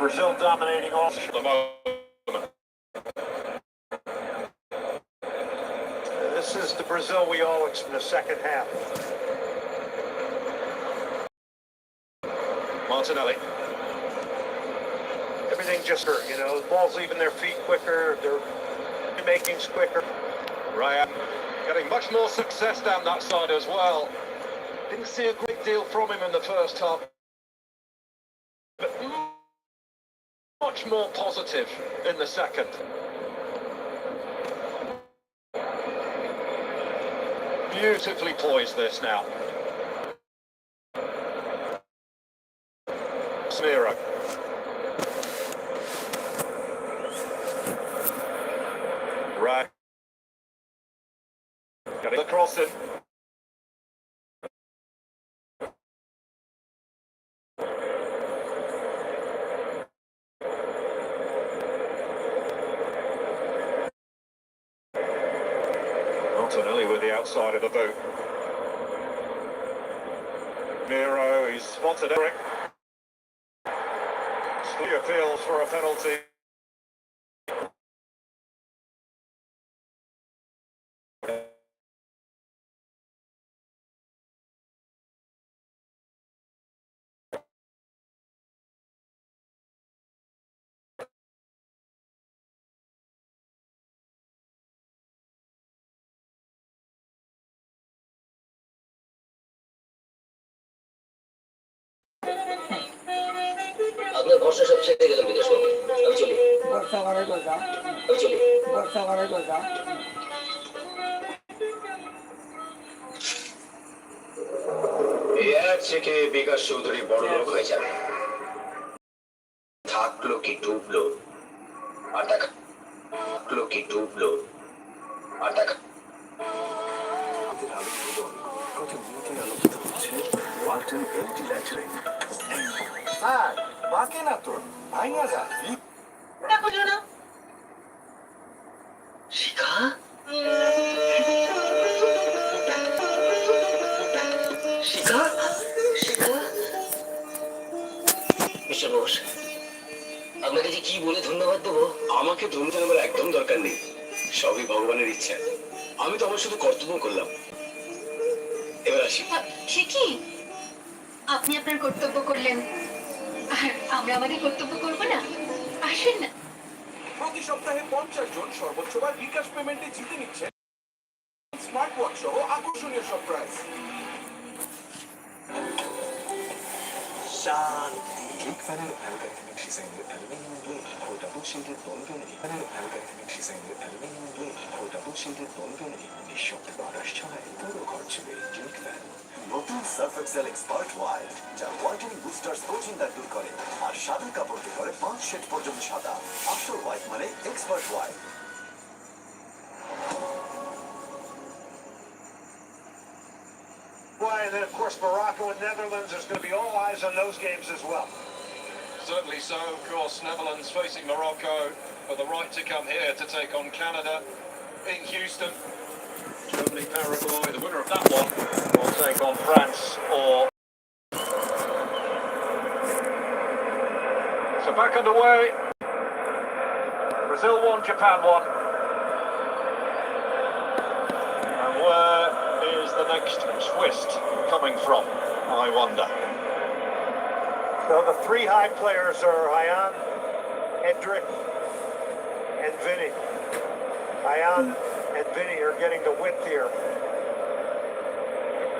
Brazil dominating all the moment. This is the Brazil we all expect in the second half. Martinelli. Everything just hurt, you know. The ball's leaving their feet quicker. Their making's quicker. Ryan getting much more success down that side as well. Didn't see a great deal from him in the first half, but much more positive in the second. Beautifully poised this now. Smiro. Right. Got the cross in. Martinelli with the outside of the boot. Miro, he's spotted Eric. Clear appeals for a penalty. আপনার ভরসা সব ছেড়ে গেল বিদেশ বাবু। আমি চলি। ভরসা করার কথা। আমি চলি। ভরসা করার কথা। এর থেকে বিকাশ চৌধুরী বড় লোক হয়ে যাবে। থাকলো কি ডুবলো আর টাকা থাকলো কি ডুবলো আর টাকা কত মিনিটে আলোকিত হচ্ছে ওয়ালটন এলইডি ল্যাচরে। হ্যাঁ, বাকি না তোর ভাইয়া যা না বলো না শিখা শিখা শিখা মিস্টার বোস, আপনাকে যে কি বলে ধন্যবাদ দেবো? আমাকে ধন্যবাদ জানাবার একদম দরকার নেই, সবই ভগবানের ইচ্ছা। আমি তো আমার শুধু কর্তব্য করলাম। এবার আসি। সে কি আপনি আপনার কর্তব্য করলেন আর আমরা আমাদের কর্তব্য করবো না? আসেন না। প্রতি সপ্তাহে 50 জন সর্বোচ্চবার বিকাশ পেমেন্টে জিতে নিচ্ছে স্মার্ট ওয়াচ সহ আকর্ষণীয় সব প্রাইজ। নিঃশব্দে বাতাস ছড়ায় পুরো ঘর জুড়ে জিঙ্ক ফ্যান। নতুন সার্ফ এক্সেল এক্সপার্ট ওয়াইল্ড, যা হোয়াইটেনিং বুস্টার্স কোচিং দূর করে আর সাদা কাপড়কে করে 5 শেড পর্যন্ত সাদা। আসল হোয়াইট মানে expert wild. And then, of course, Morocco and Netherlands, there's going to be all eyes on those games as well. Certainly so, of course. Netherlands facing Morocco for the right to come here to take on Canada in Houston. Germany, Paraguay, the winner of that one will take on France or... So back underway. Brazil 1, Japan 1. And where is the next twist coming from, I wonder? So the three high players are Ryan, Hendrick, and Vinny. Ryan and Vinny are getting the width here.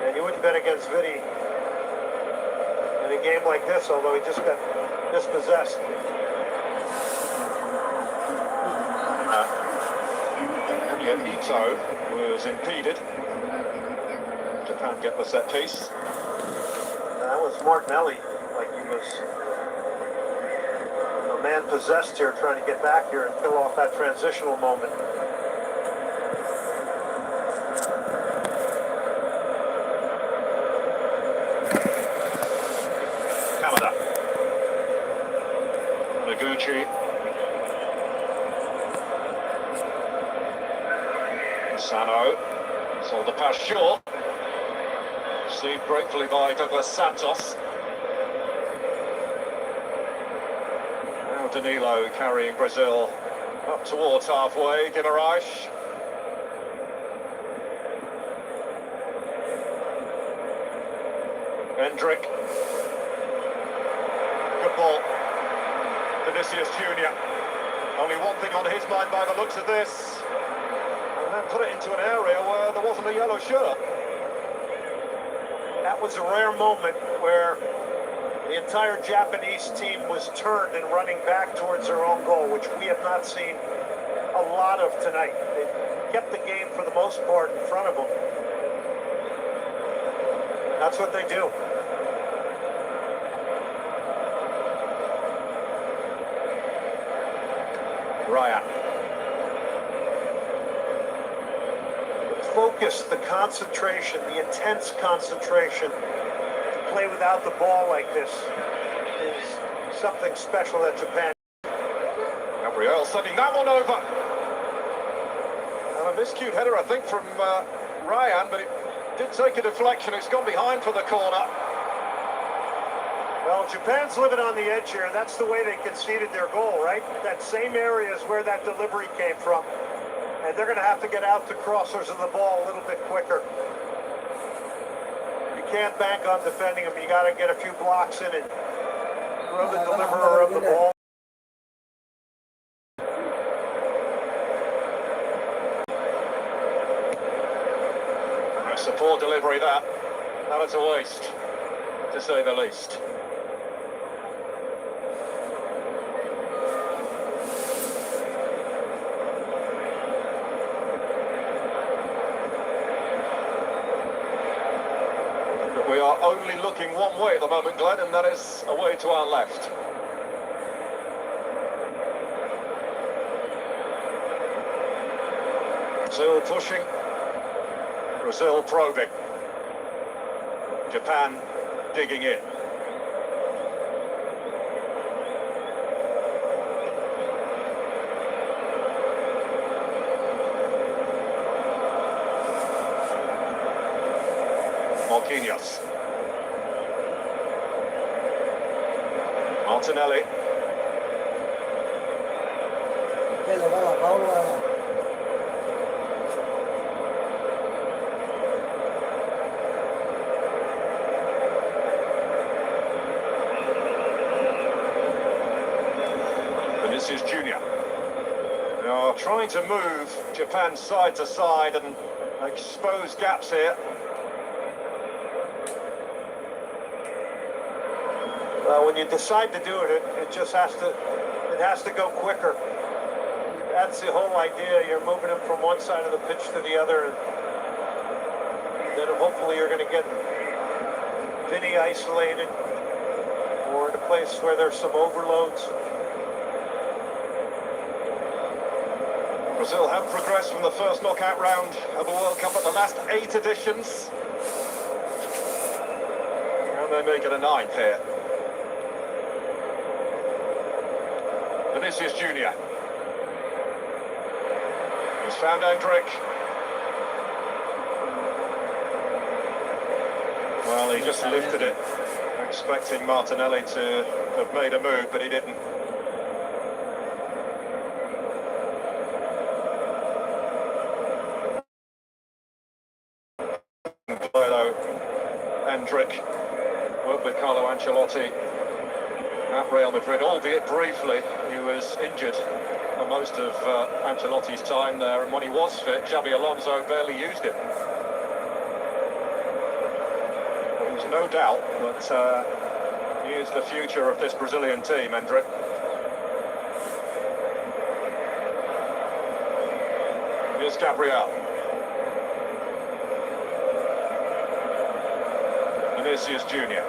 And you wouldn't bet against Vinny in a game like this, although he just got dispossessed. And yet 𝗚𝗍𝗃 was impeded. Japan get the set piece. That was Martinelli, like he was a man possessed here, trying to get back here and kill off that transitional moment. Canada. Noguchi. Sano. Sold the pass short. Received gratefully by Douglas Santos. Now Danilo carrying Brazil up towards halfway. 𝗚𝗵𝗃𝗫. Hendrick. Good ball. 𝗚𝗏𝗫 Jr. Only one thing on his mind by the looks of this. And then put it into an area where there wasn't a yellow shirt. That was a rare moment where the entire Japanese team was turned and running back towards their own goal, which we have not seen a lot of tonight. They kept the game for the most part in front of them. That's what they do. Ryan. The focus, the concentration, the intense concentration to play without the ball like this is something special that Japan. Gabriel sending that one over. And a miscued header, I think, from Ryan, but it did take a deflection. It's gone behind for the corner. Well, Japan's living on the edge here. That's the way they conceded their goal, right? That same area is where that delivery came from. And they're going to have to get out the crossers of the ball a little bit quicker. You can't bank on defending them. You got to get a few blocks in and throw the deliverer of the ball. That's a poor delivery, that. That was a waste, to say the least. We are only looking one way at the moment, Glenn, and that is away to our left. Brazil pushing, Brazil probing, Japan digging in. Marquinhos. Martinelli. 𝗚𝗏𝗃𝗫 Jr. They are trying to move Japan side to side and expose gaps here. When you decide to do it, it just has to go quicker. That's the whole idea. You're moving them from one side of the pitch to the other, and then hopefully you're going to get Vinny isolated or in a place where there's some overloads. Brazil have progressed from the first knockout round of the World Cup at the last 8 editions. And they make it a 9th here. 𝗚𝗏𝗃𝗫 Jr. He's found Hendrick. Well, he just lifted it, expecting Martinelli to have made a move, but he didn't. Hendrick worked with Carlo Ancelotti at Real Madrid, albeit briefly. He was injured for most of Ancelotti's time there, and when he was fit, Xabi Alonso barely used him. There's no doubt that he is the future of this Brazilian team, Hendrick. Here's Gabriel. 𝗚𝗏𝗃𝗫 Jr.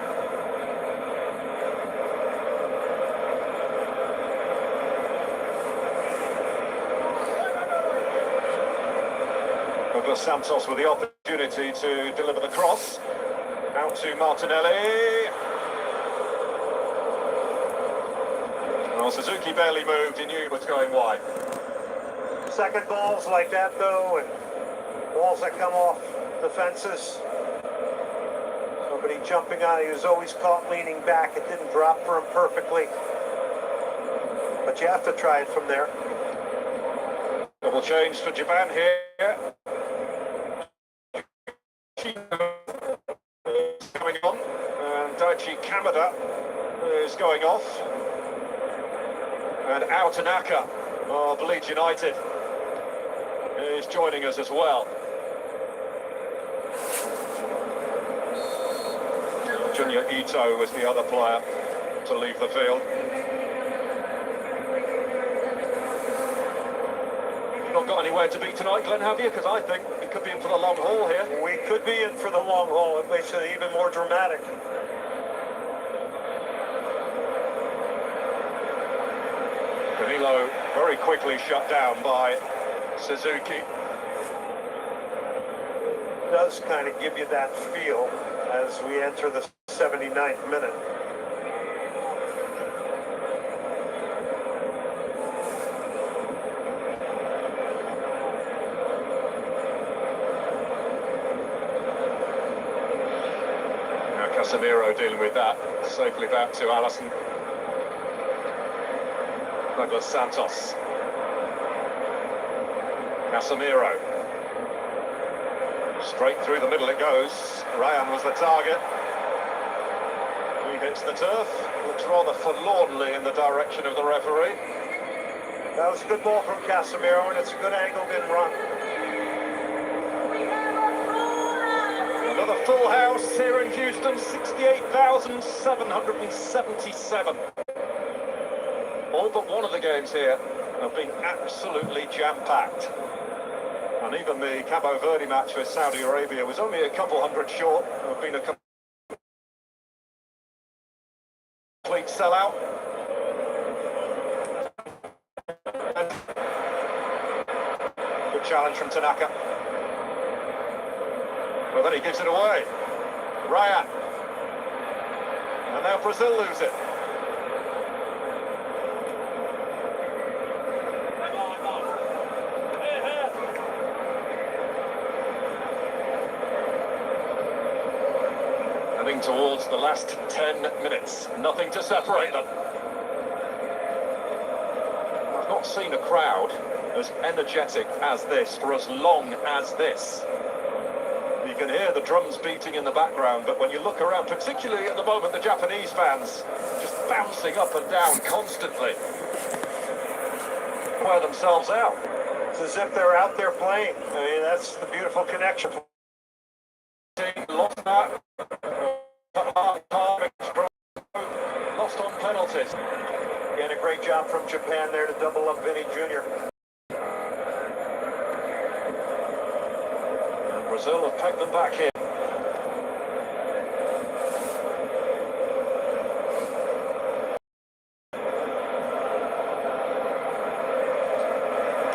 Douglas Santos with the opportunity to deliver the cross. Out to Martinelli. Well, Suzuki barely moved, he knew he was going wide. Second balls like that, though, and balls that come off defenses. Nobody jumping on it. He was always caught leaning back. It didn't drop for him perfectly. but you have to try it from there. Double change for Japan here. Coming on, and 𝗚𝗺𝗃𝗵𝗃𝗃 is going off, and 𝗚𝗿𝗽𝗃𝗃𝗃 United is joining us as well. Junya Ito was the other player to leave the field. Not got anywhere to be tonight, Glenn, have you? Because I think we could be in for the long haul here. We could be in for the long haul. It makes it even more dramatic. Danilo very quickly shut down by Suzuki. It does kind of give you that feel as we enter the 79th minute. Casemiro dealing with that, safely back to Alisson. Douglas Santos. Casemiro. Straight through the middle it goes. Ryan was the target. He hits the turf. Looks rather forlornly in the direction of the referee. That was a good ball from Casemiro, and it's a good angled in run. Another full house here in Houston, 68,777. All but one of the games here have been absolutely jam-packed. And even the Cabo Verde match with Saudi Arabia was only a couple hundred short. There have been a complete sellout. Good challenge from Tanaka. Well, then he gives it away. Ryan. And now Brazil lose it. Heading towards the last 10 minutes. Nothing to separate them. I've not seen a crowd as energetic as this for as long as this. You can hear the drums beating in the background, but when you look around, particularly at the moment, the Japanese fans just bouncing up and down constantly, wear themselves out. It's as if they're out there playing. I mean, that's the beautiful connection. Lost that. Lost on penalties. Again, a great job from Japan there to double up Vinny Jr. Brazil have pegged them back in.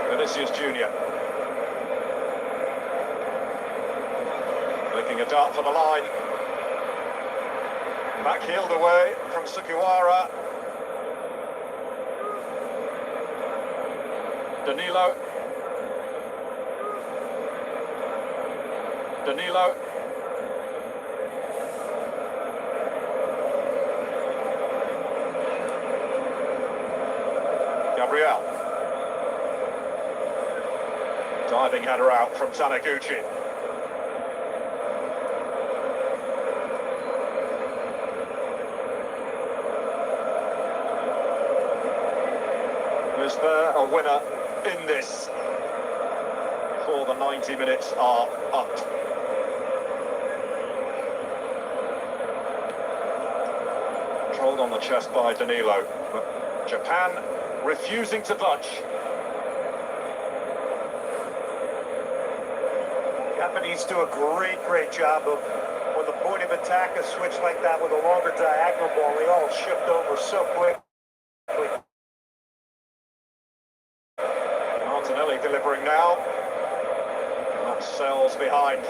Vinicius Jr. Licking a dart for the line. Back-heeled away from Sugawara. Danilo. Danilo. Gabriel. Diving header out from Taniguchi. Is there a winner in this before the 90 minutes are up? Controlled on the chest by Danilo, but Japan refusing to budge. Japanese do a great job of, when the point of attack is switched like that with a longer diagonal ball, they all shift over so quick. Martinelli delivering now. That Sells behind.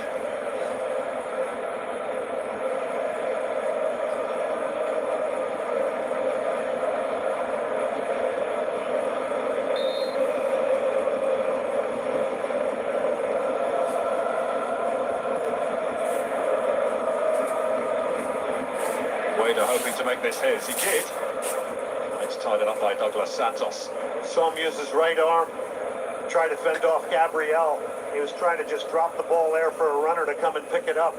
𝗚𝗿𝗽𝗵𝗁 hoping to make this his. He did. was tied up by Douglas Santos. Saw him use his right arm, try to fend off 𝗂𝗵𝗶𝗰𝗀. He was trying to just drop the ball there for a runner to come and pick it up.